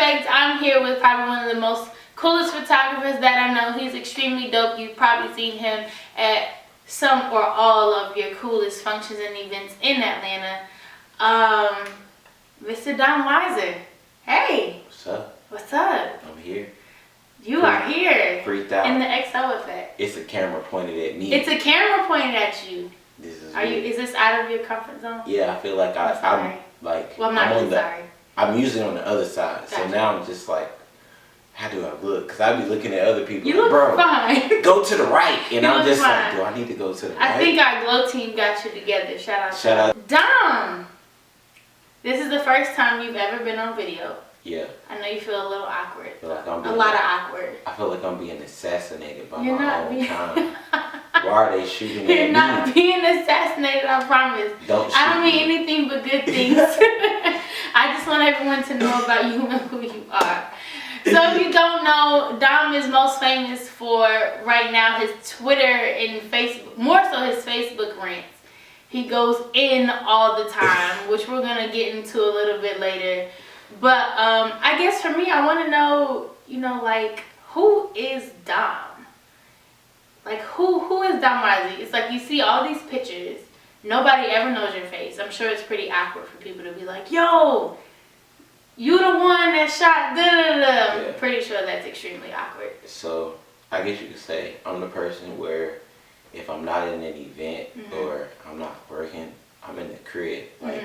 Effect. I'm here with probably one of the most coolest photographers that I know. He's extremely dope. You've probably seen him at some or all of your coolest functions and events in Atlanta. Mr. Don Weiser. Hey. What's up? What's up? I'm here. You are here. Freaked out. In the XO Effect. It's a camera pointed at me. It's a camera pointed at you. This is Is this out of your comfort zone? Yeah, I feel like I'm like. Well, I'm not really sorry. I'm usually on the other side, Gotcha. so now I'm just like, how do I look? Cause I be looking at other people. You like, look bro, fine. Go to the right, and I'm just fine. like, do I need to go to the right? I think our glow team got you together. Shout out. Dom, this is the first time you've ever been on video. Yeah. I know you feel a little awkward. I feel like a lot of awkward. I feel like I'm being assassinated by You're my own kind. Why are they shooting at me? You're not being assassinated, I promise. I don't mean anything but good things. I just want everyone to know about you and who you are. So if you don't know, Dom is most famous for right now his Twitter and Facebook, more so his Facebook rants. He goes in all the time, which we're going to get into a little bit later. But I guess for me, I want to know, like, who is Dom? Like, who is Dom Weiser? It's like you see all these pictures. Nobody ever knows your face. I'm sure it's pretty awkward for people to be like, yo, you the one that shot da-da-da. I'm pretty sure that's extremely awkward. So, I guess you could say I'm the person where if I'm not in an event or I'm not working, I'm in the crib. Like,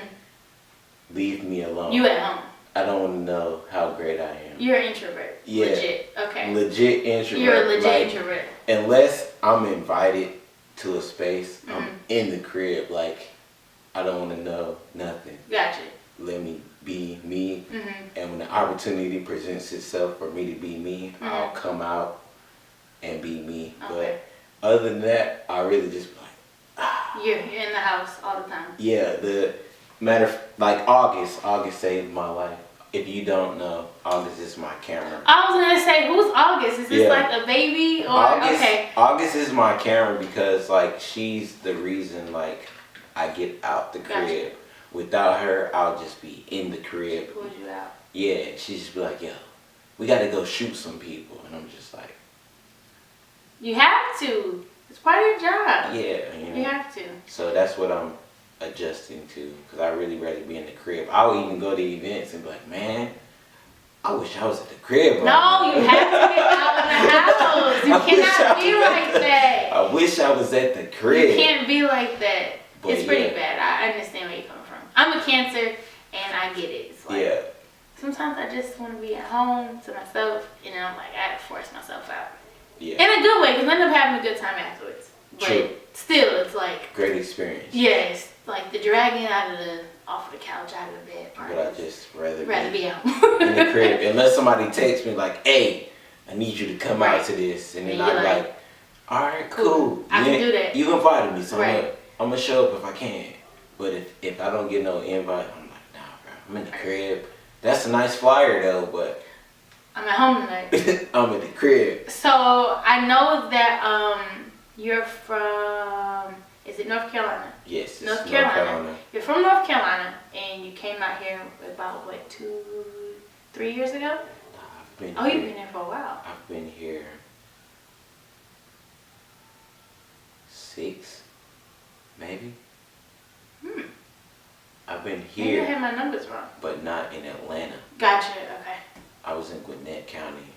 leave me alone. You at home. I don't want to know how great I am. You're an introvert. Yeah. Legit. Okay. Legit introvert. You're a legit introvert. Unless I'm invited to a space, I'm in the crib. Like, I don't want to know nothing. Gotcha. Let me be me. And when the opportunity presents itself for me to be me, I'll come out and be me. Okay. But other than that, I really just be like, You're in the house all the time. Yeah, like August saved my life. If you don't know, August is my camera. I was gonna say, who's August? Is this like a baby or August is my camera because like she's the reason like I get out the crib. Gotcha. Without her, I'll just be in the crib. She pulls you out. Yeah, she just be like, yo, we gotta go shoot some people, and I'm just like, you have to. It's part of your job. Yeah, you have to. So that's what I'm adjusting to, because I really rather be in the crib. I would even go to events and be like, man, I wish I was at the crib. No, you have to get out of the house. You cannot be like that. I wish I was at the crib. You can't be like that. But it's pretty bad. I understand where you're coming from. I'm a Cancer, and I get it. It's like, sometimes I just want to be at home to myself, and then I'm like, I have to force myself out. Yeah. In a good way, because I end up having a good time afterwards. But True. Still, it's like great experience. Yes, like the dragging off the couch, out of the bed part. But I just rather be out in the crib. Unless somebody texts me like, hey, I need you to come out to this. And then I'm like, all right, cool. I can do that. You invited me, so I'm going to show up if I can. But if I don't get no invite, I'm like, nah, bro, I'm in the crib. That's a nice flyer, though, but I'm at home tonight. I'm in the crib. So I know that you're from, is it North Carolina? Yes, North Carolina. You're from North Carolina, and you came out here about, what, 3 years ago? You've been here for a while. I've been here 6, maybe. I've been here. Maybe I had my numbers wrong. But not in Atlanta. Gotcha, okay. I was in Gwinnett County.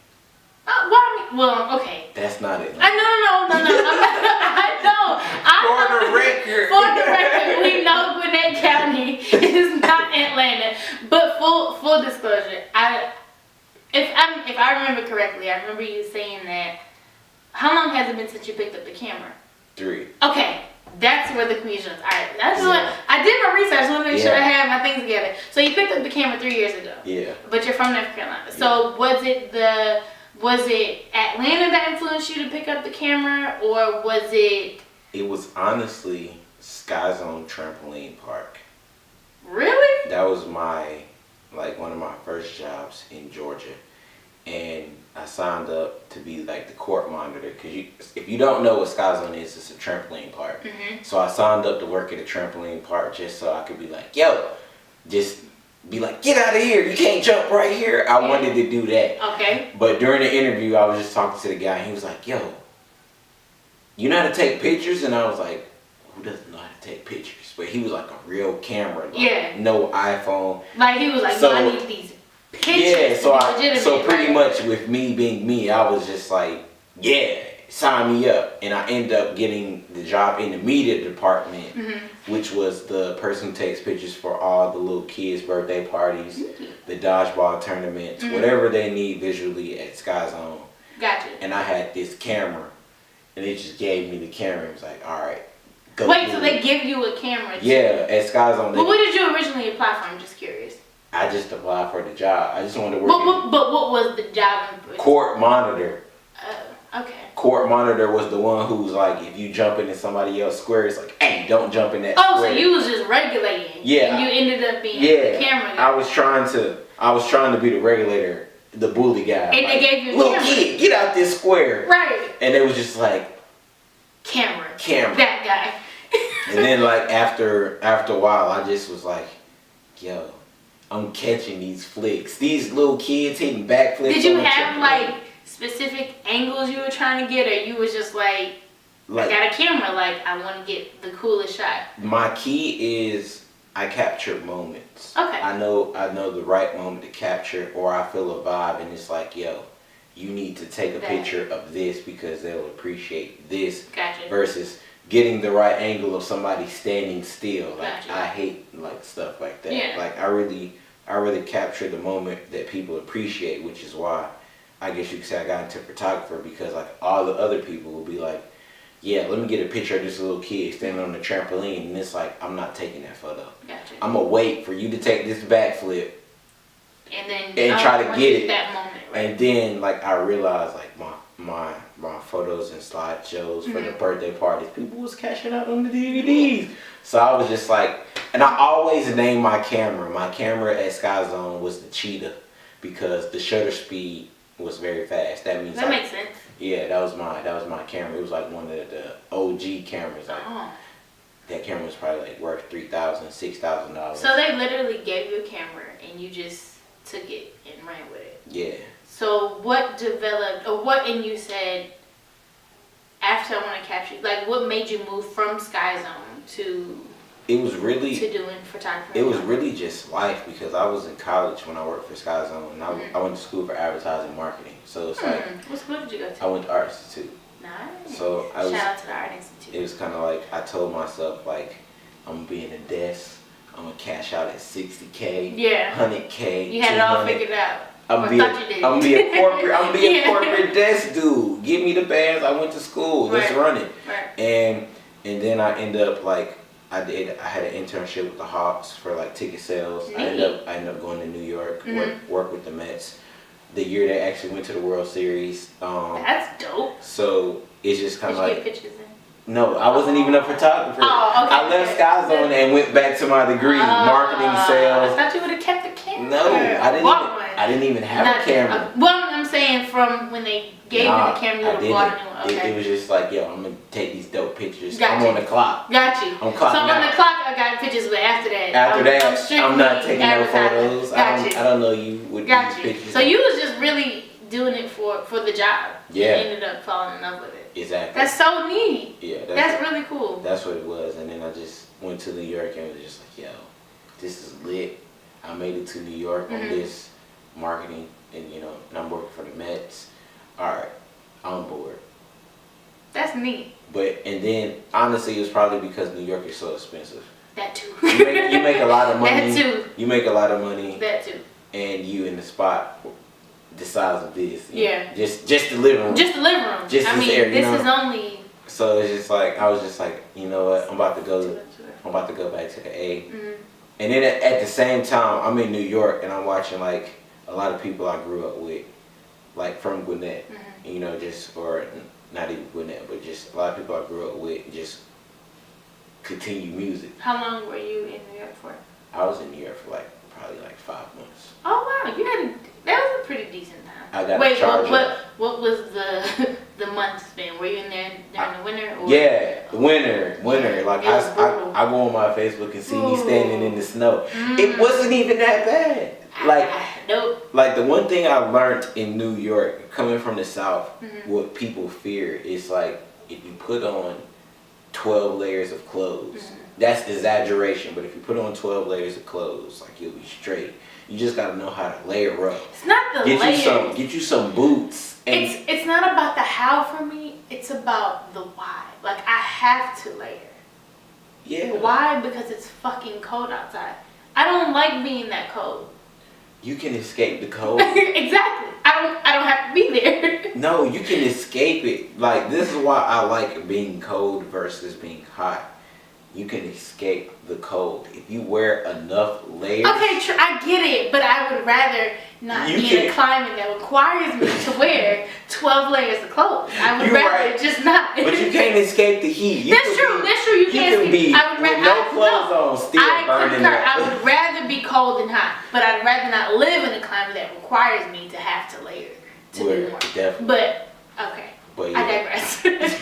Well, okay. That's not Atlanta. No. I know. For the record, we know Gwinnett County is not Atlanta. But full disclosure, if I remember correctly, I remember you saying that. How long has it been since you picked up the camera? 3. Okay, that's where the confusion is. All right, that's what I did my research. I want to make sure I had my things together. So you picked up the camera 3 years ago. Yeah. But you're from North Carolina. So was it Atlanta that influenced you to pick up the camera, or was it? It was honestly Sky Zone Trampoline Park. Really? That was one of my first jobs in Georgia. And I signed up to be like the court monitor, because if you don't know what Sky Zone is, it's a trampoline park. So I signed up to work at a trampoline park just so I could be like, yo, just be like, get out of here, you can't jump right here. I wanted to do that. Okay. But during the interview, I was just talking to the guy, and he was like, yo, you know how to take pictures? And I was like, who doesn't know how to take pictures? But he was like a real camera, like no iPhone. Like he was like, so, I need these pictures. Yeah, so pretty right? much with me being me, I was just like, yeah, sign me up. And I ended up getting the job in the media department, which was the person who takes pictures for all the little kids' birthday parties, the dodgeball tournaments, whatever they need visually at Sky Zone. Gotcha. And I had this camera, and they just gave me the camera. It was like, all right, go. Wait, so they give you a camera too? Yeah, at Sky Zone. But what did you originally apply for? I'm just curious. I just applied for the job. I just wanted to work. But what was the job? Court monitor. Okay. Court monitor was the one who's like, if you jump into somebody else's square, it's like, hey, don't jump in that square. So you was just regulating. Yeah. And you ended up being the camera guy. I was trying to be the regulator, the bully guy. And like, they gave you a little camera. kid, get out this square. Right. And it was just like, camera. That guy. And then like after a while, I just was like, yo, I'm catching these flicks. These little kids hitting backflips. Did you have like specific angles you were trying to get, or you was just like I got a camera, like I want to get the coolest shot? My key is I capture moments. Okay. I know the right moment to capture, or I feel a vibe, and it's like, yo, you need to take a picture of this because they'll appreciate this. Gotcha. Versus getting the right angle of somebody standing still. Like Gotcha. I hate like stuff like that. Yeah. Like I really capture the moment that people appreciate, which is why I guess you could say I got into photographer, because like all the other people will be like, yeah, let me get a picture of this little kid standing on the trampoline, and it's like, I'm not taking that photo. Gotcha. I'm gonna wait for you to take this backflip and try to get it. That moment, right? And then like I realized like my photos and slideshows for the birthday parties, people was cashing out on the DVDs. So I was just like, and I always named my camera. My camera at Sky Zone was the Cheetah because the shutter speed was very fast. That means that makes sense. Yeah, that was my camera. It was like one of the OG cameras. Like that camera was probably like worth $3,000, $6,000. So they literally gave you a camera and you just took it and ran with it. Yeah. So what developed, or what, and you said, after I want to capture you, like what made you move from Sky Zone to doing photography? It was really just life, because I was in college when I worked for Sky Zone, and I went to school for advertising marketing. So it's like, what school did you go to? I went to Art Institute. Nice. So shout out to the Art Institute. It was kind of like I told myself like, I'm gonna be in a desk. I'm gonna cash out at $60K, $100K. You had it all figured out. I'm gonna be a corporate desk dude. Give me the bands. I went to school. Let's run it. Right. And then I ended up like I had an internship with the Hawks for like ticket sales. I ended up going to New York, work with the Mets. The year they actually went to the World Series. That's dope. So it's just kind of like. Did you get pictures in? No, I wasn't even a photographer. Oh, okay. I left Sky Zone and went back to my degree, marketing, sales. I thought you would have kept the camera. No, I didn't even have a camera. Well, I'm saying from when they gave you the camera, you would have bought a new one. Okay. It was just like, yo, I'm gonna take these dope pictures. Gotcha. I'm on the clock. Got you. I'm clocking on the clock, I got pictures, but after that, I'm not taking no photos. Got you. I don't know you with these pictures. So you was just really doing it for the job. Yeah. You ended up falling in love with it. Exactly. That's so neat. Yeah. That's really cool. That's what it was. And then I just went to New York and was just like, yo, this is lit. I made it to New York on this marketing, and and I'm working for the Mets. All right, I'm bored. That's neat. And then honestly, it was probably because New York is so expensive. That too. You make a lot of money. That too. You make a lot of money. That too. And you in the spot the size of this. Yeah. Just the living room. Just the living room. Just this area. This is only. So it's just like I was just like, you know what? I'm about to go back to the A. And then at the same time, I'm in New York and I'm watching like a lot of people I grew up with, like from Gwinnett. Or not even Gwinnett, but just a lot of people I grew up with just continue music. How long were you in New York for? I was in New York for probably 5 months. Oh wow, that was a pretty decent time. I got a charger. What was the month span? Were you in there during the winter? Or? Yeah, winter. Like I I go on my Facebook and see me standing in the snow. It wasn't even that bad. Like, nope. Like the one thing I learned in New York, coming from the South, what people fear is like if you put on 12 layers of clothes, that's exaggeration. But if you put on 12 layers of clothes, like you'll be straight. You just gotta know how to layer up. It's not the layers. Get you some boots. And it's not about the how for me. It's about the why. Like I have to layer. Yeah. Why? Because it's fucking cold outside. I don't like being that cold. You can escape the cold. Exactly. I don't have to be there. No, you can escape it. Like this is why I like being cold versus being hot. You can escape the cold if you wear enough layers. Okay, I get it, but I would rather not be in a climate that requires me to wear 12 layers of clothes. I would rather just not. But you can't escape the heat. That's true. You can't escape. I would rather no clothes on, still burning up. I would rather be cold than hot, but I'd rather not live in a climate that requires me to have to layer to do more. Definitely. But okay, but yeah. I digress.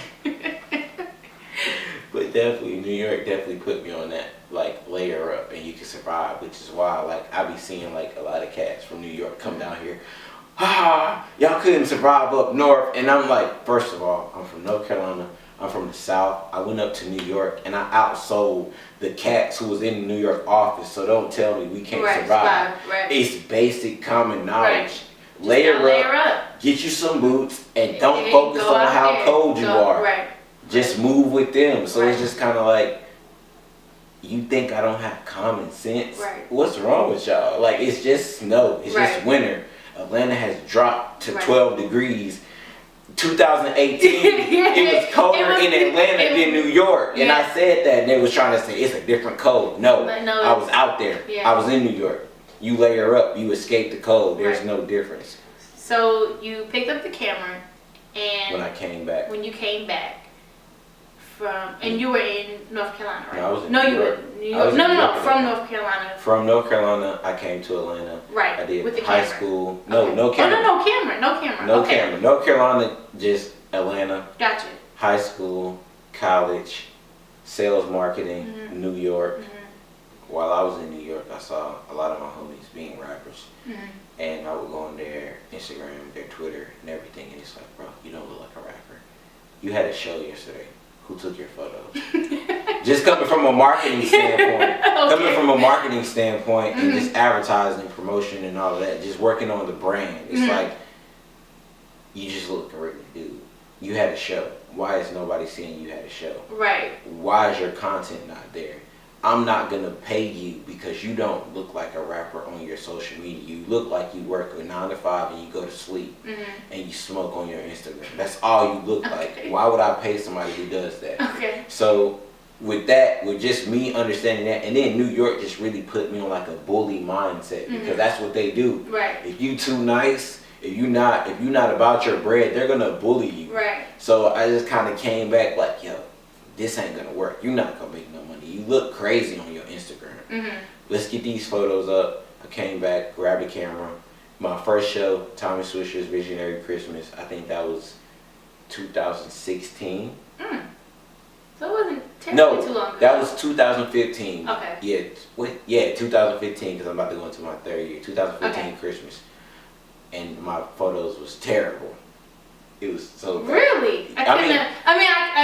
But definitely, New York definitely put me on that, like, layer up and you can survive, which is why, like, I be seeing, like, a lot of cats from New York come down here. Y'all couldn't survive up north. And I'm like, first of all, I'm from North Carolina. I'm from the South. I went up to New York and I outsold the cats who was in the New York office. So don't tell me we can't survive. Right. It's basic common knowledge. Right. Layer up, get you some boots, and don't focus on how cold you are. Right. Just move with them. So it's just kind of like, you think I don't have common sense? Right. What's wrong with y'all? Like, it's just snow. It's just winter. Atlanta has dropped to 12 degrees. 2018, it was colder in Atlanta than New York. And I said that, and they was trying to say it's a different cold. No, I was out there. I was in New York. You layer up, you escape the cold. There's no difference. So you picked up the camera, and when I came back. When you came back from, and you were in North Carolina, right? No, I was in New York. No, from North Carolina. From North Carolina, I came to Atlanta. Right. I did with the high camera. school. No camera. No camera. No camera. North Carolina, just Atlanta. Gotcha. High school, college, sales marketing, New York. While I was in New York, I saw a lot of my homies being rappers. And I would go on their Instagram, their Twitter, and everything, and it's like, bro, you don't look like a rapper. You had a show yesterday. Who took your photos? Just coming from a marketing standpoint. Coming from a marketing standpoint and just advertising, promotion, and all of that. Just working on the brand. It's like, you just look a regular dude. You had a show. Why is nobody seeing you had a show? Right. Why is your content not there? I'm not gonna pay you because you don't look like a rapper on your social media. You look like you work a 9 to 5 and you go to sleep and you smoke on your Instagram. That's all you look like. Why would I pay somebody who does that? Okay. So with that, with just me understanding that, and then New York just really put me on like a bully mindset because that's what they do. Right. If you too nice, if you're not about your bread, they're gonna bully you. Right. So I just kind of came back like, yo, this ain't gonna work. You're not gonna make no money. You look crazy on your Instagram. Let's get these photos up. I came back, grabbed a camera. My first show, Tommy Swisher's Visionary Christmas, I think that was 2016. So it wasn't terribly too long ago. That was 2015. Okay. Yeah, 2015 because I'm about to go into my third year. 2015 Christmas. And my photos was terrible. It was so bad. Really? I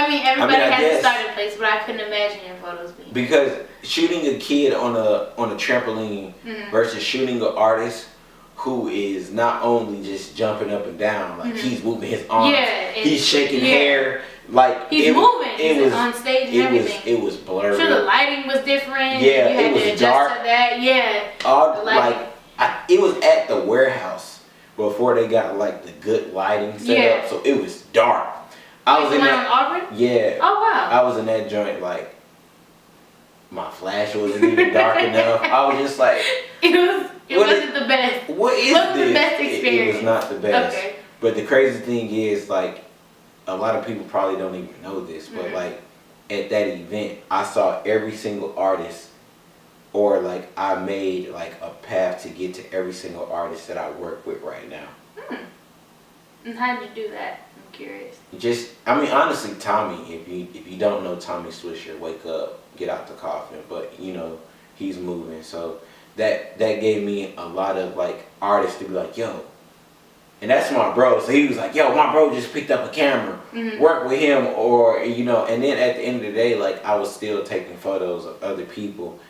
mean, everybody has a starting place, but I couldn't imagine your photos being. Because shooting a kid on a trampoline versus shooting an artist who is not only just jumping up and down, like he's moving his arms, he's shaking hair, like he's moving. He's on stage and everything. It was blurry. Sure, the lighting was different. Yeah, you had it was to adjust dark. to that. Yeah. It was at the warehouse. Before they got like the good lighting set up, so it was dark. I was in that. Auburn? Yeah. Oh wow. I was in that joint like my flash wasn't even dark enough. I was just like, it wasn't the best. What is this? The best experience? It was not the best. Okay. But the crazy thing is, like, a lot of people probably don't even know this, but like at that event, I saw every single artist. Or like I made like a path to get to every single artist that I work with right now. And how did you do that? I'm curious. I mean, honestly, Tommy. If you don't know Tommy Swisher, wake up, get out the coffin. But you know, he's moving, so that gave me a lot of like artists to be like, yo. And that's my bro. So he was like, yo, my bro just picked up a camera. Work with him, or you know. And then at the end of the day, like I was still taking photos of other people,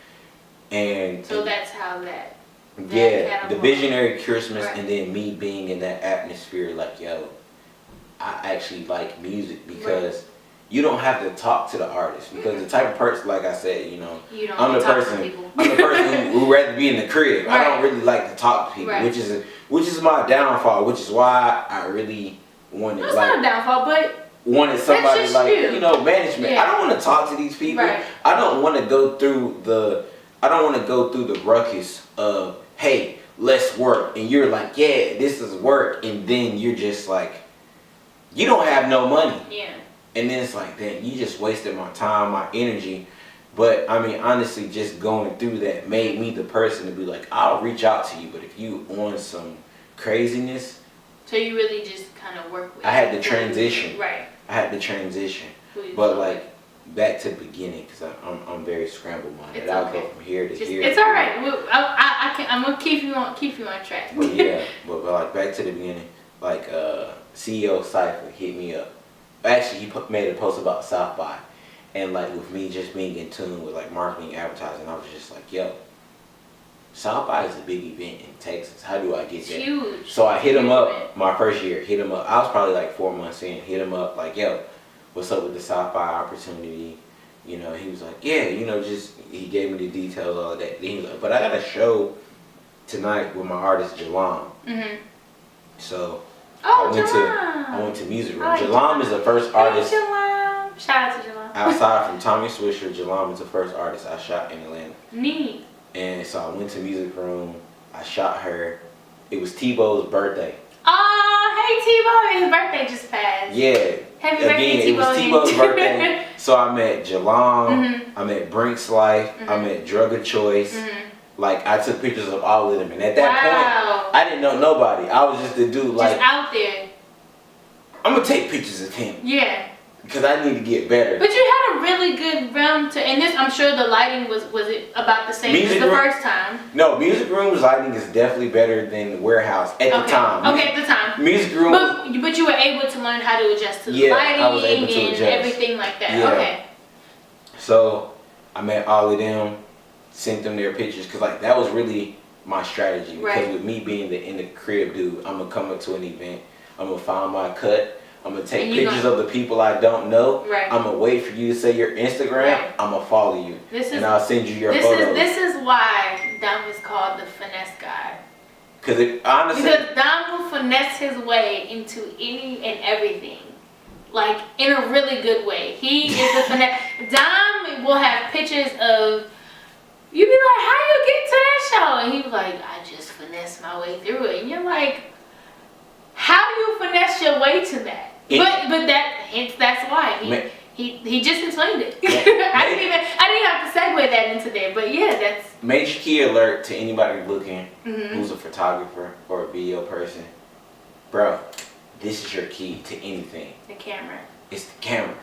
and so that's how that. Yeah, the visionary Christmas, right. And then me being in that atmosphere, like yo, I actually like music because right. you don't have to talk to the artist because the type of person, like I said, you know, I'm the person who rather be in the crib. Right. I don't really like to talk to people, right. which is my downfall. Which is why I really wanted it's not a downfall, but wanted somebody like you know management. Yeah. I don't want to talk to these people. Right. I don't want to go through the ruckus of hey, let's work, and you're like, yeah, this is work, and then you're just like, you don't have no money. Yeah. And then it's like, damn, you just wasted my time, my energy. But I mean, honestly, just going through that made me the person to be like, I'll reach out to you, but if you on some craziness. So you really just kind of work with. I had to transition. Right. I had to transition. But like, back to the beginning, because I'm very scramble minded. I'll go from here to here. It's all right. I'm gonna keep you on track. But yeah, but like back to the beginning, like CEO Cypher hit me up. Actually, he made a post about South by, and like with me just being in tune with like marketing, advertising, I was just like, yo, South by is a big event in Texas. How do I get there? Huge. So I hit him up my first year. Hit him up. I was probably like 4 months in. Hit him up like, yo, what's up with the South by opportunity? You know, he was like, yeah, you know, just he gave me the details, all of that. Then he was like, but I got a show tonight with my artist Jalam. So I went to Music Room. Jalam is the first artist. Jalam. Shout out to Jalam. Outside from Tommy Swisher, Jalam is the first artist I shot in Atlanta. Neat. And so I went to Music Room. I shot her. It was Tebow's birthday. Oh, hey Tebow, his birthday just passed. Yeah. Happy birthday, it was Tebow's birthday. So I met Jalam. I met Brink's Life. I met Drug of Choice. Like I took pictures of all of them, and at that point, I didn't know nobody. I was just the dude, like just out there. I'm gonna take pictures of him. Yeah. Because I need to get better. But you had a really good room to, and this, I'm sure the lighting was it about the same as the first time? No, Music Room's lighting is definitely better than the Warehouse at the time. Okay, at the time. Music Room. But you were able to learn how to adjust to the lighting I was able to and adjust. everything like that. Yeah. Okay. So I met all of them, sent them their pictures, because like that was really my strategy. Because with me being the in the crib dude, I'm gonna come up to an event, I'm gonna find my cut. I'm gonna take pictures of the people I don't know. Right. I'm gonna wait for you to say your Instagram. Right. I'm gonna follow you, and I'll send you your photos. This is why Dom is called the Finesse God. Because Dom will finesse his way into any and everything, like in a really good way. He is a finesse. Dom will have pictures of. You be like, how you get to that show? And he was like, I just finesse my way through it. And you're like, how do you finesse your way to that? But that's why he just explained it. I didn't have to segue that into there, but yeah, that's major key alert to anybody looking who's a photographer or a video person, bro. This is your key to anything. The camera. It's the camera.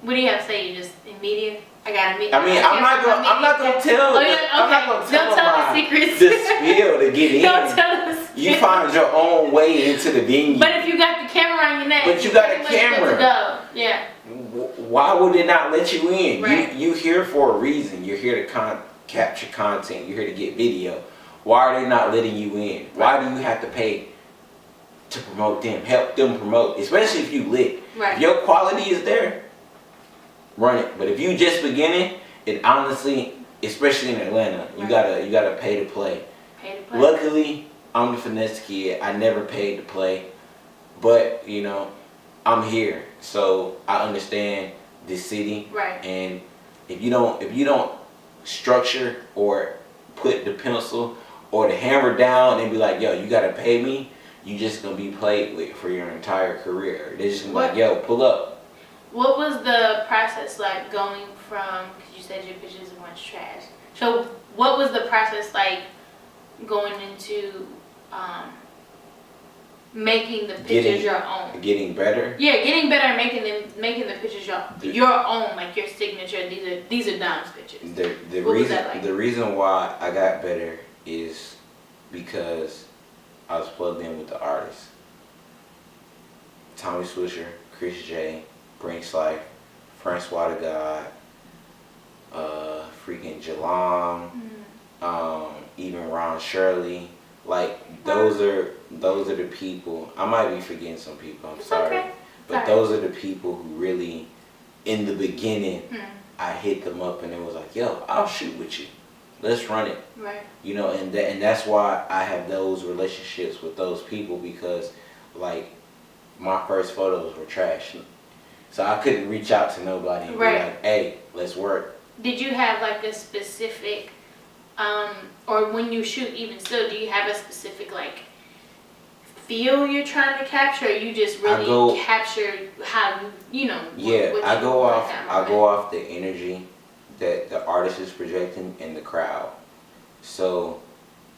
What do you have to say? You just in media? I gotta meet. I mean, I'm not gonna tell. I'm not gonna tell the secrets. The spiel to get in. Don't tell the secrets. You find your own way into the venue. But if you got the camera on your neck, but you got a camera. To go. Yeah. Why would it not let you in? Right. You here for a reason. You're here to capture content. You're here to get video. Why are they not letting you in? Right. Why do you have to pay to promote them? Help them promote, especially if you lit. Right. If your quality is there, run it. But if you just beginning, it honestly, especially in Atlanta, you gotta pay to play. Pay to play. Luckily, I'm the finesse kid. I never paid to play, but you know, I'm here, so I understand this city. Right. And if you don't structure or put the pencil or the hammer down and be like, yo, you gotta pay me, you just gonna be played with for your entire career. They're just gonna be like, yo, pull up. What was the process like going from, because you said your pictures weren't trash. So what was the process like going into making the pictures your own. Getting better. Yeah, getting better and making the pictures your own, like your signature. These are Dom's pictures. The reason why I got better is because I was plugged in with the artists. Tommy Swisher, Chris J, Brinks Life, Francois the God, freaking Jalam, even Ron Shirley. Like those are the people. I might be forgetting some people. I'm sorry, okay. But those are the people who really, in the beginning, I hit them up and it was like, yo, I'll shoot with you. Let's run it. Right. You know, and that's why I have those relationships with those people, because like my first photos were trash. So I couldn't reach out to nobody and be like, hey, let's work. Did you have like a specific, or when you shoot even still, do you have a specific like feel you're trying to capture, or you just really capture how you know? Yeah, I go off the energy that the artist is projecting in the crowd. So,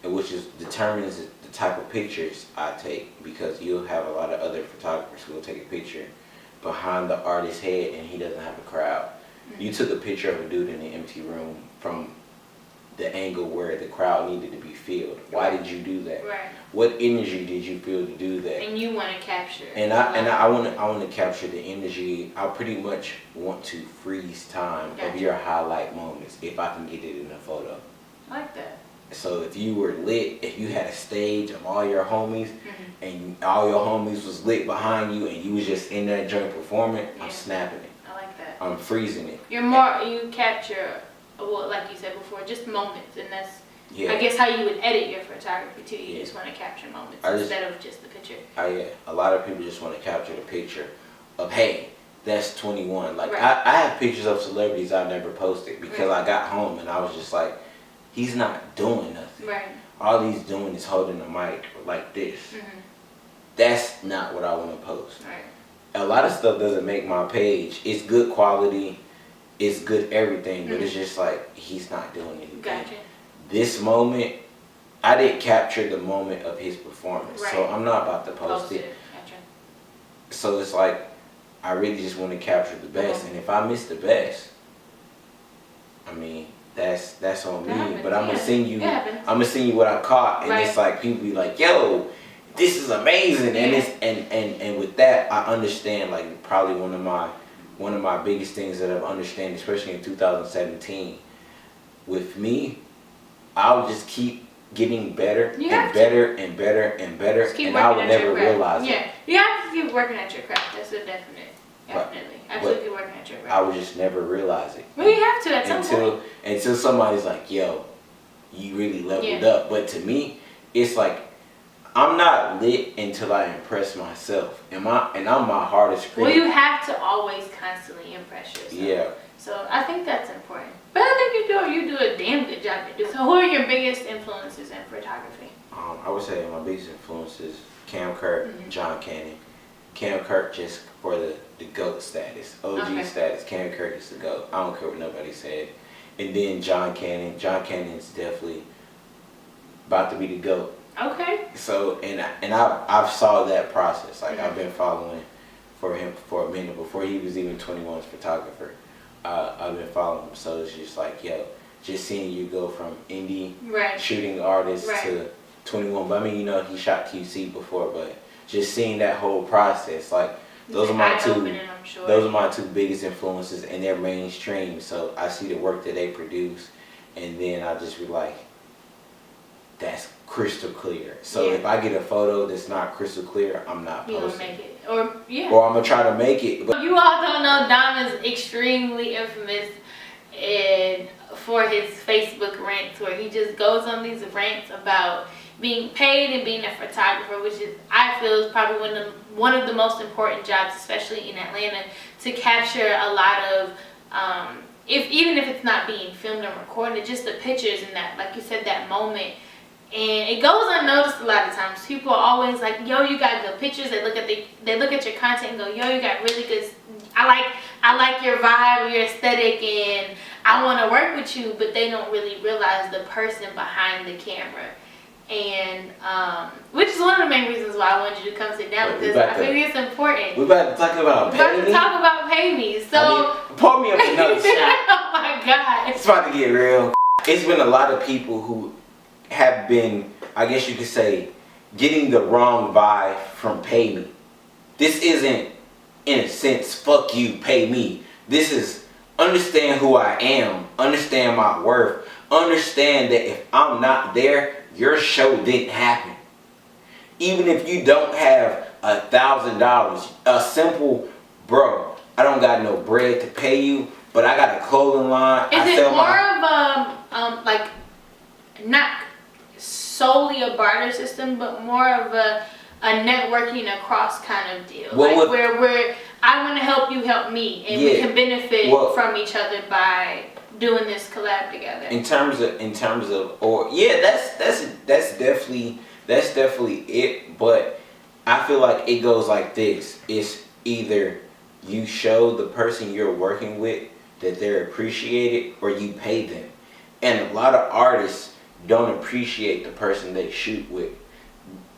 which determines the type of pictures I take, because you'll have a lot of other photographers who will take a picture behind the artist's head and he doesn't have a crowd. You took a picture of a dude in an empty room from the angle where the crowd needed to be filled. Why did you do that? Right. What energy did you feel to do that? And you want to capture. And I want to capture the energy. I pretty much want to freeze time of your highlight moments if I can get it in a photo. I like that. So if you were lit, if you had a stage of all your homies, and all your homies was lit behind you, and you was just in that joint performing, I'm snapping it. I like that. I'm freezing it. You capture, well, like you said before, just moments, and that's I guess how you would edit your photography too. You just want to capture moments instead of just the picture. A lot of people just want to capture the picture of, hey, that's 21. Like I have pictures of celebrities I've never posted because I got home and I was just like, he's not doing nothing. Right. All he's doing is holding the mic like this. That's not what I want to post. Right. A lot of stuff doesn't make my page. It's good quality, it's good everything, but it's just like he's not doing anything. Gotcha. This moment, I didn't capture the moment of his performance, so I'm not about to post it. Gotcha. So it's like I really just want to capture the best, and if I miss the best, I mean that's on me. But I'm gonna send you. I'm gonna send you what I caught, and it's like people be like, "Yo, this is amazing," and it's and with that, I understand like probably one of my biggest things that I've understand, especially in 2017, with me, I'll just keep getting better and better and better and better, and I would never realize it. Yeah, you have to keep working at your craft. That's a definitely. Absolutely keep working at your craft. I would just never realize it. Well, you have to at some point. Until somebody's like, yo, you really leveled up. But to me, it's like, I'm not lit until I impress myself. And I'm my hardest critic. Well, you have to always constantly impress yourself. Yeah. So I think that's important. But I think you do a damn good job at this. So who are your biggest influences in photography? I would say my biggest influences, Cam Kirk, John Cannon. Cam Kirk just for the GOAT status, OG status. Cam Kirk is the GOAT. I don't care what nobody said. And then John Cannon. John Cannon is definitely about to be the GOAT. Okay. So and I've saw that process. Like I've been following for him for a minute before he was even 21's photographer. I've been following him, so it's just like, yo, just seeing you go from indie shooting artist to 21. But I mean, you know, he shot QC before, but just seeing that whole process, like those are my two biggest influences, and they're mainstream. So I see the work that they produce, and then I just be like, that's crystal clear. So if I get a photo that's not crystal clear, I'm not posting. You gonna make it, or I'm gonna try to make it. But you all don't know, Dom is extremely infamous for his Facebook rants, where he just goes on these rants about being paid and being a photographer, which is, I feel, is probably one of the most important jobs, especially in Atlanta, to capture a lot of, even if it's not being filmed and recorded, just the pictures and that, like you said, that moment. And it goes unnoticed a lot of times. People are always like, yo, you got good pictures. They look at your content and go, yo, you got really good, I like your vibe, your aesthetic, and I want to work with you, but they don't really realize the person behind the camera. And which is one of the main reasons why I wanted you to come sit down But because I think it's important. We about to talk about We're about to talk about pay me. So pour me up another shot. oh my God. It's about to get real. It's been a lot of people who have been, I guess you could say, getting the wrong vibe from pay me. This isn't, in a sense, fuck you, pay me. This is understand who I am, understand my worth, understand that if I'm not there, your show didn't happen. Even if you don't have $1,000, a simple, bro, I don't got no bread to pay you, but I got a clothing line. Is it more of a, like, not solely a barter system, but more of a networking across kind of deal? Well, like where I want to help you help me, and we can benefit from each other by doing this collab together. In terms of, or yeah, that's definitely it. But I feel like it goes like this: it's either you show the person you're working with that they're appreciated, or you pay them. And a lot of artists don't appreciate the person they shoot with.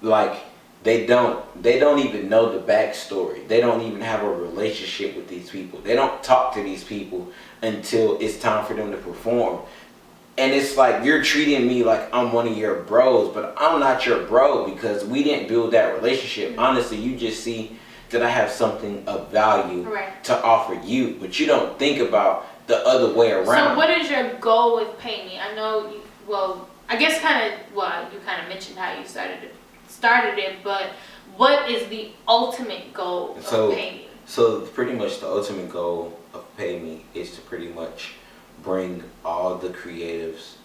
Like, they don't even know the backstory. They don't even have a relationship with these people. They don't talk to these people until it's time for them to perform. And it's like, you're treating me like I'm one of your bros, but I'm not your bro because we didn't build that relationship. Honestly, you just see that I have something of value to offer you, but you don't think about the other way around. So what is your goal with Pay Me? I know you, well, I guess you kind of mentioned how you started it, but what is the ultimate goal of Pay Me? So pretty much the ultimate goal of Pay Me is to pretty much bring all the creatives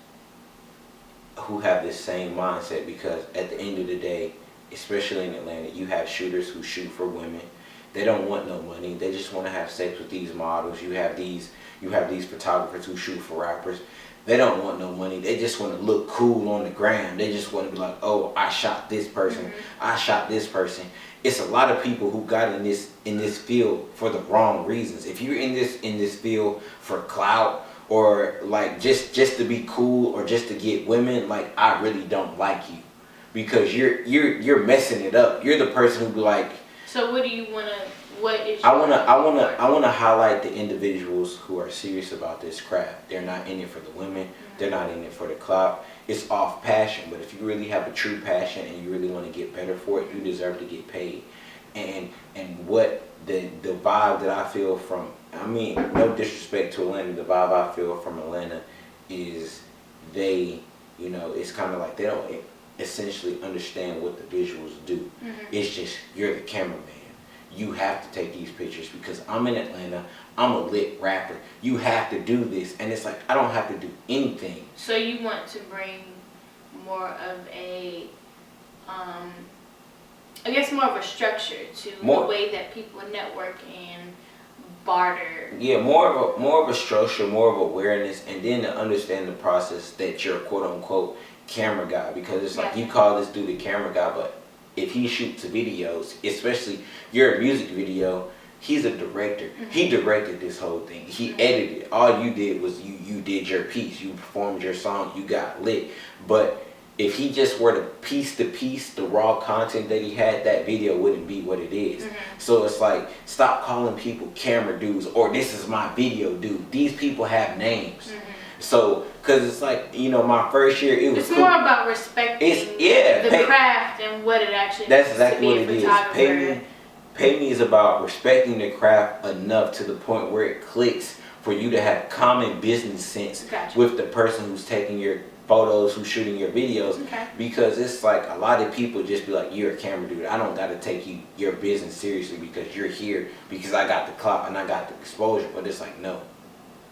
who have this same mindset, because at the end of the day, especially in Atlanta, you have shooters who shoot for women. They don't want no money. They just want to have sex with these models. You have these photographers who shoot for rappers. They don't want no money. They just want to look cool on the gram. They just want to be like, oh, I shot this person. I shot this person. It's a lot of people who got in this field for the wrong reasons. If you're in this field for clout, or like just to be cool, or just to get women, like, I really don't like you, because you're messing it up. You're the person who be like. So what do you wanna? What is? I wanna highlight the individuals who are serious about this craft. They're not in it for the women. They're not in it for the clout. It's off passion. But if you really have a true passion and you really want to get better for it, you deserve to get paid. And what the vibe that I feel from, I mean, no disrespect to Atlanta, the vibe I feel from Atlanta is they, you know, it's kind of like they don't essentially understand what the visuals do. It's just, you're the cameraman. You have to take these pictures because I'm in Atlanta. I'm a lit rapper. You have to do this. And it's like, I don't have to do anything. So you want to bring more of a, I guess more of a structure to the way that people network and barter. Yeah, more of a structure, more of awareness, and then to understand the process that you're quote unquote camera guy. Because it's like, you call this dude a camera guy, but if he shoots videos, especially your music video, he's a director. He directed this whole thing. He edited it. All you did was you did your piece. You performed your song. You got lit. But if he just were to piece the raw content that he had, that video wouldn't be what it is. So it's like, stop calling people camera dudes or this is my video dude. These people have names. So, because it's like, you know, my first year, it was It's more about respecting the craft and what it actually That's exactly what it is. Pay Me is about respecting the craft enough to the point where it clicks for you to have common business sense with the person who's taking your photos, who's shooting your videos. Because it's like, a lot of people just be like, you're a camera dude. I don't got to take your business seriously because you're here because I got the clout and I got the exposure. But it's like, no.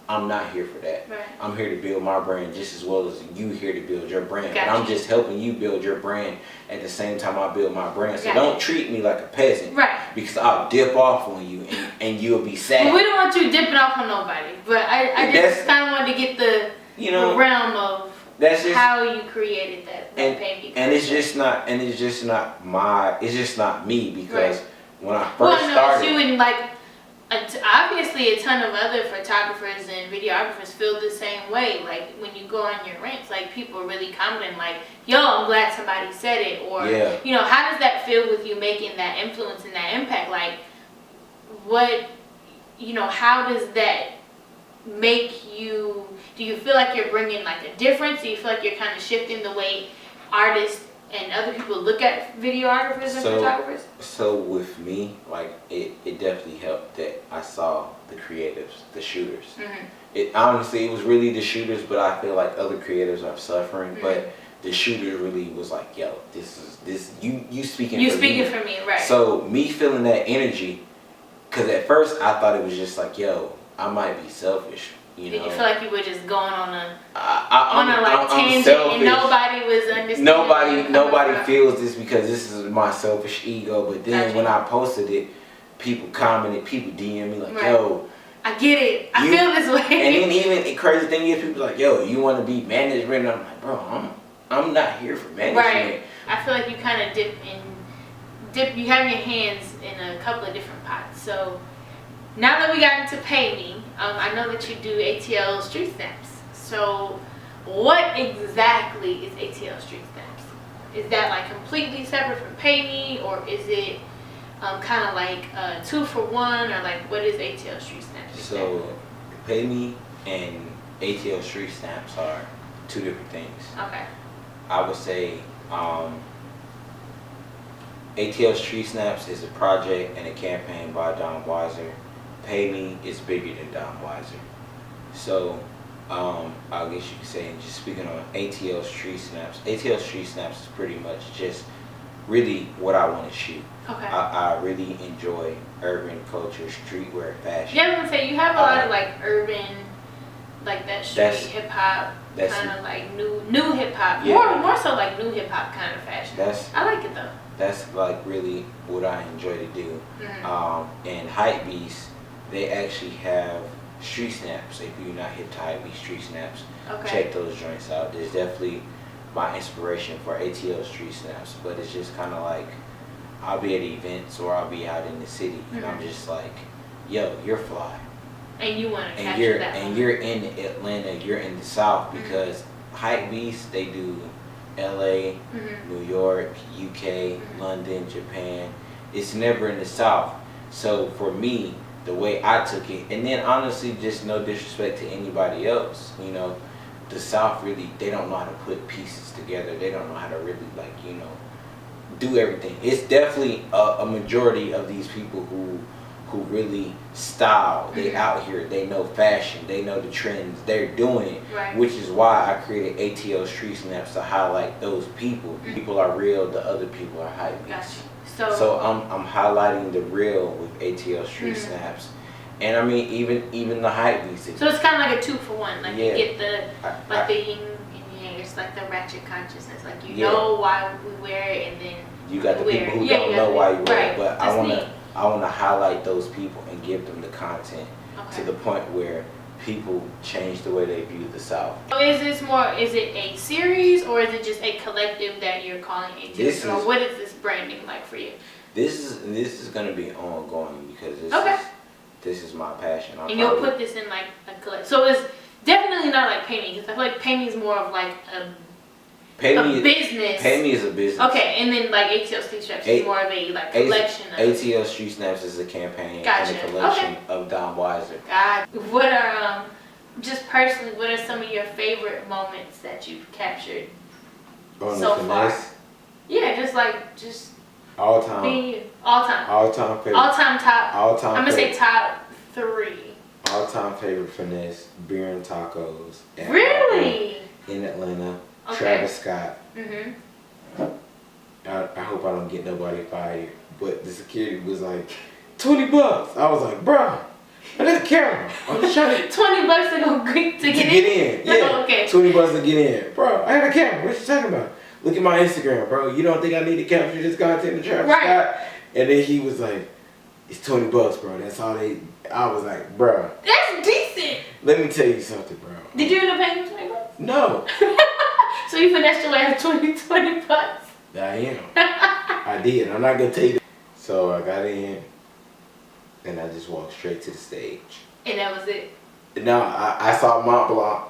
I'm not here for that. I'm here to build my brand just as well as you here to build your brand. But I'm just helping you build your brand at the same time I build my brand. So don't treat me like a peasant. Because I'll dip off on you and you'll be sad. Well, we don't want you dipping off on nobody. But I just kind of wanted to get the realm of how you created that Pay Me. And it's just not me, because when I first started, it's you and like obviously a ton of other photographers and videographers feel the same way. Like when you go on your rants, like people are really commenting like, yo, I'm glad somebody said it, or you know, how does that feel with you making that influence and that impact? Like what, you know, how does that make you, do you feel like you're bringing like a difference? Do you feel like you're kind of shifting the way artists and other people look at videographers and photographers? So with me, like it definitely helped that I saw the creatives, the shooters. It honestly, it was really the shooters, but I feel like other creatives are suffering. But the shooter really was like, yo, you speaking for me, right? So me feeling that energy, because at first I thought it was just like, yo, I might be selfish. You know? Did you feel like you were just going on a I'm tangent selfish. and nobody was understanding? Nobody feels this because this is my selfish ego. But then when I posted it, people commented, people DM me like, yo, I get it. I feel this way. And then even the crazy thing is, people like, yo, you want to be management? And I'm like, bro, I'm not here for management. Right. I feel like you kind of you have your hands in a couple of different pots. So now that we got into Pay Me, I know that you do ATL Street Snaps. So what exactly is ATL Street Snaps? Is that like completely separate from Pay Me, or is it kind of like 2-for-1, or like what is ATL Street Snaps? So Pay Me and ATL Street Snaps are two different things. Okay. I would say ATL Street Snaps is a project and a campaign by Don Weiser. Pay Me is bigger than Don Weiser. So I guess you could say, just speaking on ATL Street Snaps, ATL Street Snaps is pretty much just really what I want to shoot. Okay. I really enjoy urban culture, streetwear, fashion. Yeah, I was gonna say you have a lot of like urban, like that street hip hop, kind of like new hip hop. Yeah. More so like new hip hop kind of fashion. I like it though. That's like really what I enjoy to do. And Hype Beast, they actually have Street Snaps. If you're not hip to Hype Beast, Street Snaps, check those joints out. There's definitely my inspiration for ATL Street Snaps, but it's just kind of like I'll be at events or I'll be out in the city and I'm just like, yo, you're fly. And you want to capture that. And you're in Atlanta, you're in the South, because Hype Beast, they do LA, New York, UK, London, Japan. It's never in the South. So for me, the way I took it, and then honestly, just no disrespect to anybody else, you know, the South really, they don't know how to put pieces together. They don't know how to really, like, you know, do everything. It's definitely a majority of these people who really style. They out here, they know fashion, they know the trends, they're doing it, which is why I created ATL Street Snaps to highlight those people. People are real, the other people are hype beasts. So I'm highlighting the real with ATL Street Snaps. And I mean, even the hype beats. So it's kind of like a 2-for-1. Like you get the yin and yang. It's like the ratchet consciousness. Like you know why we wear it, and then you got the people who don't know why you wear it. But I want to highlight those people and give them the content to the point where people change the way they view the South. So is it a series, or is it just a collective that you're calling ATL? Or what is this branding like for you? This is going to be ongoing because this is my passion. And you'll put this in like a collective. So it's definitely not like Pay Me, because I feel like Pay Me is more of like a business. Pay Me is a business. Okay, and then like ATL Street Snaps is more of a like collection of... ATL Street Snaps is a campaign and a collection of Don Weiser. What are, just personally, what are some of your favorite moments that you've captured so far? Yeah, just all time. Being you. All time. All time favorite. All time top. All time. I'm gonna say top 3. All time favorite Finesse, beer and tacos. Really? In Atlanta. Travis Scott. I hope I don't get nobody fired, but the security was like, $20. I was like, bruh, I got a camera. I'm just trying to... $20 to get in? Yeah, okay. $20 to get in. Bro, I got a camera. What you talking about? Look at my Instagram, bro. You don't think I need to capture this content to Travis Scott? And then he was like, it's $20, bro. That's all they... I was like, bro. That's decent. Let me tell you something, bro. Did you end up paying $20? No. So you finessed your way out of $20. I am. I did. I'm not going to tell you that. So I got in. and I just walked straight to the stage. And that was it? No, I saw Mont Blanc.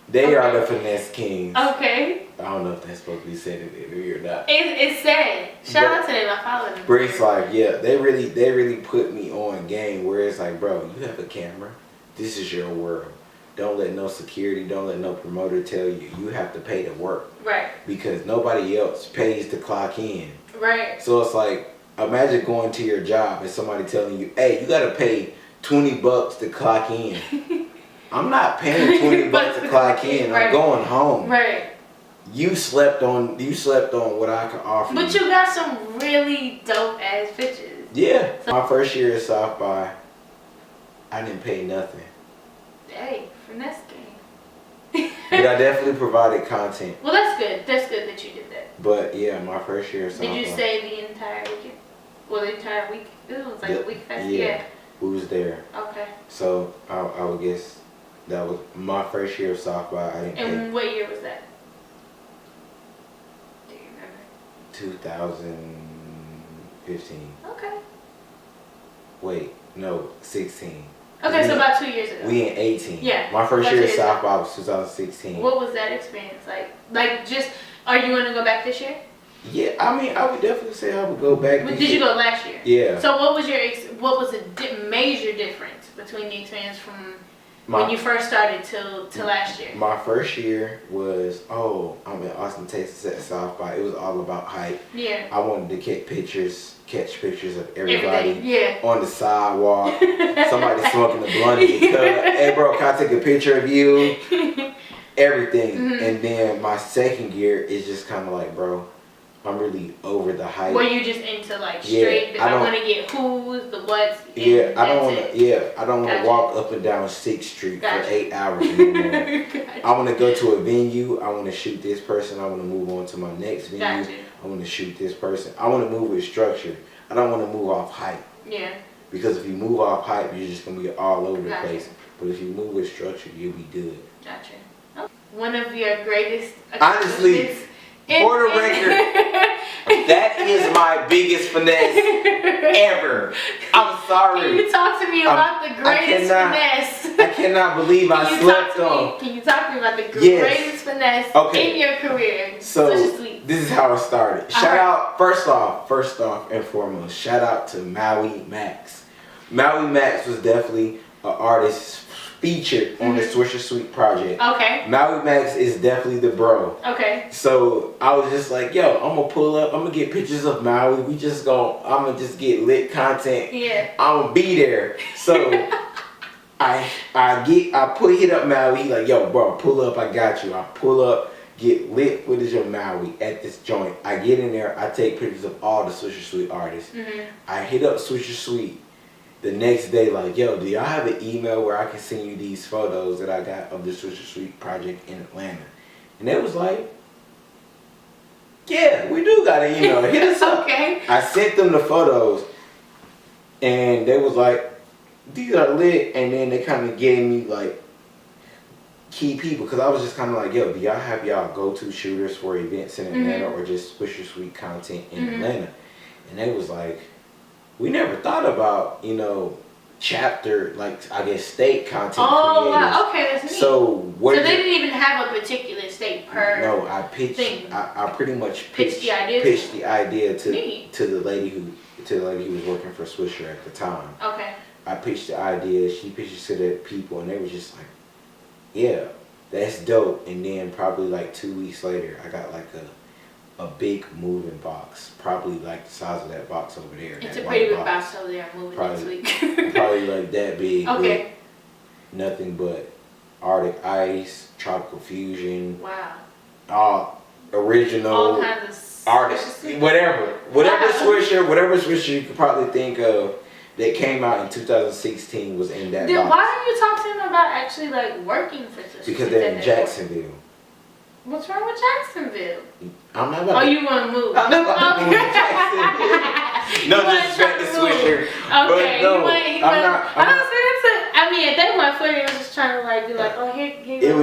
They are the Finesse Kings. Okay. I don't know if that's supposed to be said in the interview or not. It's sad. Shout out to them. I follow them. But it's like, yeah, they really put me on game where it's like, bro, you have a camera. This is your world. Don't let no security, don't let no promoter tell you you have to pay to work. Right. Because nobody else pays to clock in. Right. So it's like, imagine going to your job and somebody telling you, hey, you gotta pay $20 to clock in. I'm not paying $20 to clock in. Right. I'm going home. Right. You slept on what I could offer. But you got some really dope ass pictures. Yeah. So, my first year at South by, I didn't pay nothing. Hey, finesse game. But I definitely provided content. Well, that's good. That's good that you did that. But yeah, my first year at South by. Did you stay the entire weekend? Well, the entire week? It was like a week fest. Yeah. We was there. Okay. So I would guess that was my first year of South by. I didn't And what year was that? Do you remember? 2015. Okay. Wait, no, 16. Okay, so about 2 years ago. We in 18. Yeah. My first about year 2 at years South ago. by was 2016. What was that experience like? Like, just, are you going to go back this year? Yeah, I mean, I would definitely say I would go back. Did you go last year? Yeah. So what was the major difference between the experience from when you first started to last year? My first year was, I'm in Austin, Texas at South by. It was all about hype. Yeah. I wanted to catch pictures of everybody Yeah. on the sidewalk. Somebody smoking the blunt in the cup. Hey, bro, can I take a picture of you? Everything. Mm-hmm. And then my second year is just kind of like, bro, I'm really over the hype. Were you just into like straight? Yeah, I want to get who's, the what's. Yeah, I don't want to. Yeah, I don't want to Gotcha. walk up and down 6th Street Gotcha. for 8 hours anymore. Gotcha. I want to go to a venue. I want to shoot this person. I want to move on to my next venue. Gotcha. I want to shoot this person. I want to move with structure. I don't want to move off hype. Yeah. Because if you move off hype, you're just gonna be all over the Gotcha. place. But if you move with structure, you'll be good. Gotcha. Oh. One of your greatest. Honestly, for the record, that is my biggest finesse ever. I'm sorry. Can you talk to me about the greatest finesse? I cannot believe I slept on. Can you talk to me about the greatest finesse in your career? So sweet. This is how it started. Shout out, first off and foremost, shout out to Maui Max. Maui Max was definitely an artist featured on the Swisher Sweet project. Okay. Maui Max is definitely the bro. Okay. So I was just like, yo, I'm gonna pull up, I'm gonna get pictures of Maui. I'm gonna just get lit content. Yeah. I'm gonna be there. So I hit up Maui. He like, yo, bro, pull up, I got you. I pull up, get lit footage of Maui at this joint. I get in there, I take pictures of all the Swisher Sweet artists. I hit up Swisher Sweet the next day, like, yo, do y'all have an email where I can send you these photos that I got of the Swisher Sweet project in Atlanta? And they was like, yeah, we do got an email. Hit us up. Okay. I sent them the photos, and they was like, these are lit. And then they kind of gave me like key people, because I was just kind of like, yo, do y'all have y'all go-to shooters for events in Atlanta or just Swisher Sweet content in Atlanta? And they was like, we never thought about, chapter, like, I guess, state content creators. Wow, okay, that's neat. So they didn't even have a particular state per No, I pitched, thing. I pretty much Pitched the idea to the lady who was working for Swisher at the time. Okay. I pitched the idea, she pitched it to the people, and they were just like, yeah, that's dope. And then probably like 2 weeks later, I got like a big moving box, probably like the size of that box over there. It's a pretty big box over there. I'm moving next week. Probably like that big. Okay. Nothing but Arctic Ice, Tropical Fusion. Wow. All original. All kinds of artists, whatever Swisher you could probably think of that came out in 2016 was in that box. Why didn't you talk to them about actually like working for Swisher? Because they're in Jacksonville. What's wrong with Jacksonville? I'm not about you want to move? I'm not about to move to Jacksonville. No disrespect to Swisher. Okay. But no, I'm not. I mean, at that point, I was just trying to like be like, oh, here. It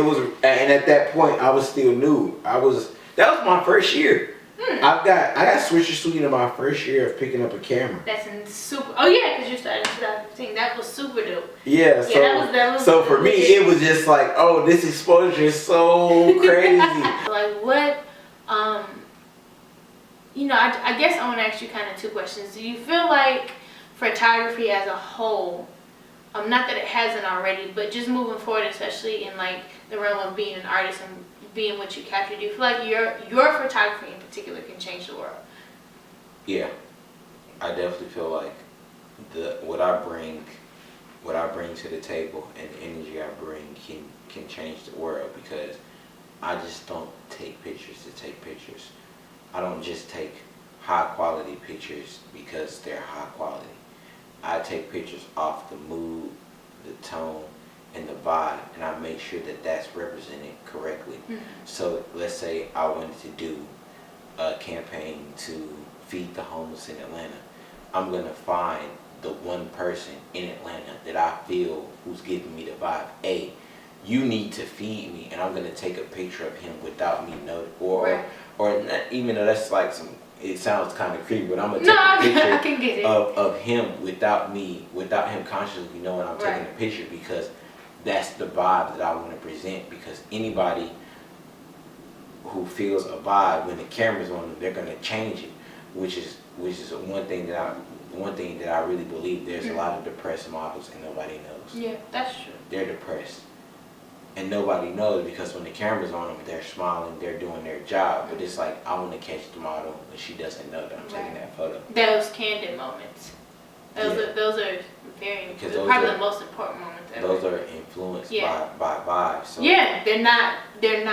was, and at that point, I was still new. That was my first year. I got Switcher Sweet in my first year of picking up a camera. That's super. Oh yeah, because you started in 2015. That was super dope. Yeah. So that was so for me, it was just like, oh, this exposure is so crazy. Like what? You know, I guess I want to ask you kind of two questions. Do you feel like photography as a whole, not that it hasn't already, but just moving forward, especially in like the realm of being an artist and being what you capture, do you feel like your photography in particular can change the world? Yeah, I definitely feel like what I bring to the table and the energy I bring can change the world, because I just don't take pictures to take pictures. I don't just take high quality pictures because they're high quality. I take pictures off the mood, the tone, and the vibe, and I make sure that that's represented correctly. Mm-hmm. So let's say I wanted to do a campaign to feed the homeless in Atlanta. I'm gonna find the one person in Atlanta that I feel who's giving me the vibe. Hey, you need to feed me, and I'm gonna take a picture of him without me knowing, or not, even though that's like it sounds kind of creepy, but I'm gonna take a picture of him without him consciously knowing I'm taking a picture, because that's the vibe that I want to present. Because anybody who feels a vibe when the camera's on them, they're gonna change it, which is one thing that I really believe. There's a lot of depressed models and nobody knows. Yeah, that's true. They're depressed. And nobody knows, because when the camera's on them, they're smiling, they're doing their job. But it's like, I want to catch the model when she doesn't know that I'm taking that photo. Those candid moments. Those are very, probably the most important moments ever. Those are influenced by vibes. So. Yeah, they're not, not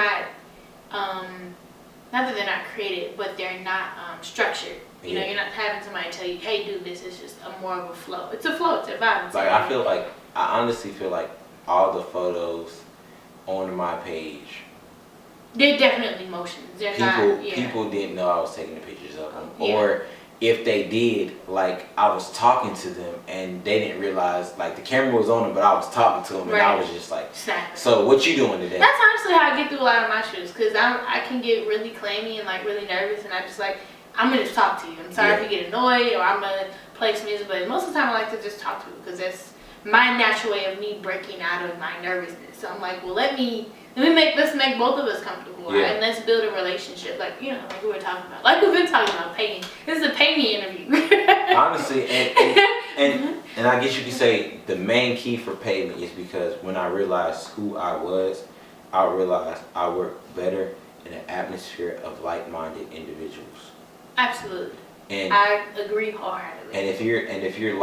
that they're not created, but they're not structured. You know, you're not having somebody tell you, hey, do this. It's just more of a flow. It's a flow, it's a vibe. It's I honestly feel like all the photos on my page, they're definitely motions. People didn't know I was taking the pictures of them, or if they did, like I was talking to them and they didn't realize, like the camera was on them, but I was talking to them and I was just like, so what you doing today? That's honestly how I get through a lot of my shoots, because I can get really clammy and like really nervous, and I just like, I'm gonna just talk to you. I'm sorry if you get annoyed, or I'm gonna play some music, but most of the time I like to just talk to you, because that's my natural way of me breaking out of my nervousness. So I'm like, well, let's make both of us comfortable, right? And let's build a relationship, like, you know, like we were talking about, like we've been talking about pay me. This is a pay me interview. Honestly, and I guess you could say the main key for pay me is because when I realized who I was, I realized I work better in an atmosphere of like-minded individuals. Absolutely. And I agree wholeheartedly. And if you're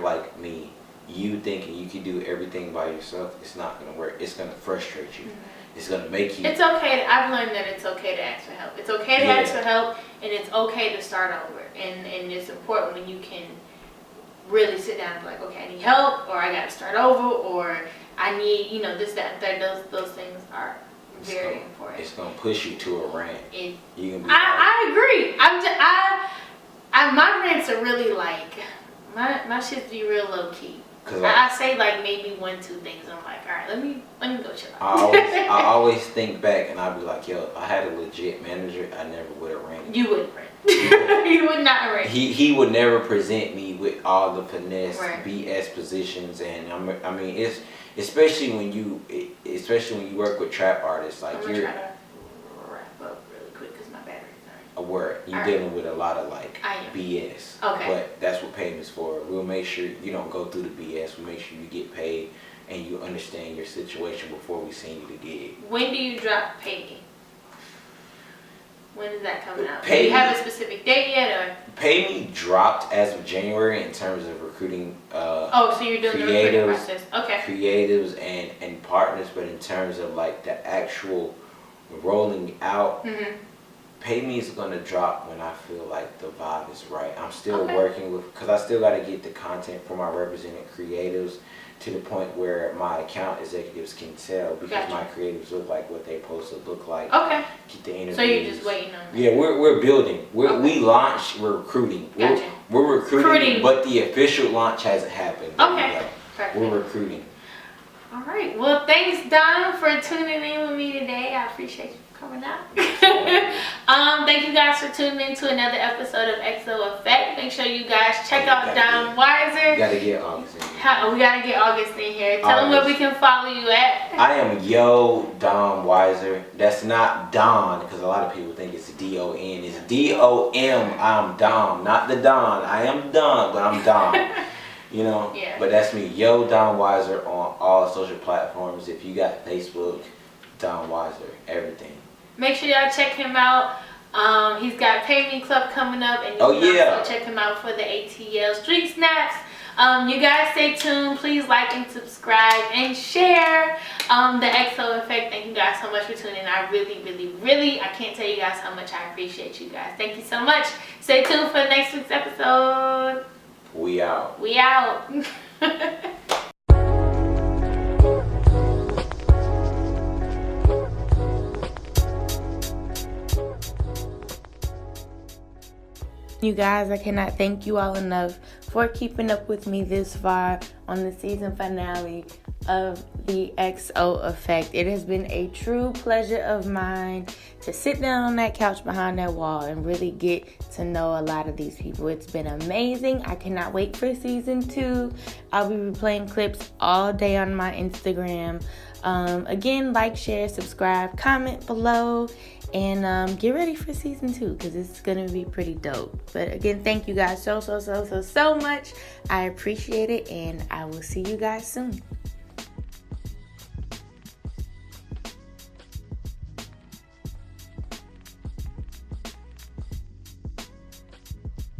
like me, you thinking you can do everything by yourself, it's not gonna work. It's gonna frustrate you. Mm-hmm. It's gonna make you. It's okay. I've learned that it's okay to ask for help. It's okay to ask for help, and it's okay to start over. And it's important when you can really sit down and be like, okay, I need help, or I gotta start over, or I need, you know, this, that, and that. Those things are very important. It's gonna push you to a rant. I agree. My rants are really like, my shit be real low key. I say like maybe 1-2 things. I'm like, all right, let me go chill out. I always think back and I'll be like, yo, if I had a legit manager, I never would have ranted. You wouldn't rant. You would not rant. He would never present me with all the finesse BS positions, and I mean it's especially when you work with trap artists, like I'm gonna try to wrap up really quick because my battery's dying. A word. You're dealing with a lot of like BS. Okay. But that's what payment's for. We'll make sure you don't go through the BS. We'll make sure you get paid and you understand your situation before we send you the gig. When do you drop Pay Me? When is that coming out? Do you have a specific date yet, or? Pay Me dropped as of January in terms of recruiting. So you're doing the recruiting process. Okay. Creatives and partners, but in terms of like the actual rolling out. Mm-hmm. Pay Me is gonna drop when I feel like the vibe is right. I'm still working with, because I still got to get the content for my represented creatives to the point where my account executives can tell, because my creatives look like what they supposed to look like. Okay. Get the interviews. So you're just waiting on that. Yeah, we're building. We launched. We're recruiting. Gotcha. We're recruiting, but the official launch hasn't happened. Okay. Perfect. We're recruiting. All right. Well, thanks, Don, for tuning in with me today. I appreciate you. coming out. Thank you guys for tuning in to another episode of XO Effect. Make sure you guys check out Dom Wiser. We gotta get August in here. We gotta get August in here. Tell them where we can follow you at. I am Yo Dom Wiser. That's not Don, because a lot of people think it's D-O-N. It's D-O-M. I'm Dom, not the Don. I am Don, but I'm Dom. You know? Yeah. But that's me, Yo Dom Wiser, on all social platforms. If you got Facebook, Dom Wiser, everything. Make sure y'all check him out. He's got Pay Me Club coming up, and you can also check him out for the ATL Street Snaps. You guys stay tuned. Please like and subscribe and share the XO Effect. Thank you guys so much for tuning in. I really, I can't tell you guys how much I appreciate you guys. Thank you so much. Stay tuned for next week's episode. We out. We out. You guys, I cannot thank you all enough for keeping up with me this far on the season finale of the XO Effect. It has been a true pleasure of mine to sit down on that couch behind that wall and really get to know a lot of these people. It's been amazing. I cannot wait for season 2. I'll be replaying clips all day on my Instagram. Again, like, share, subscribe, comment below, and get ready for season 2 because it's gonna be pretty dope. But again, thank you guys so much. I appreciate it, and I will see you guys soon.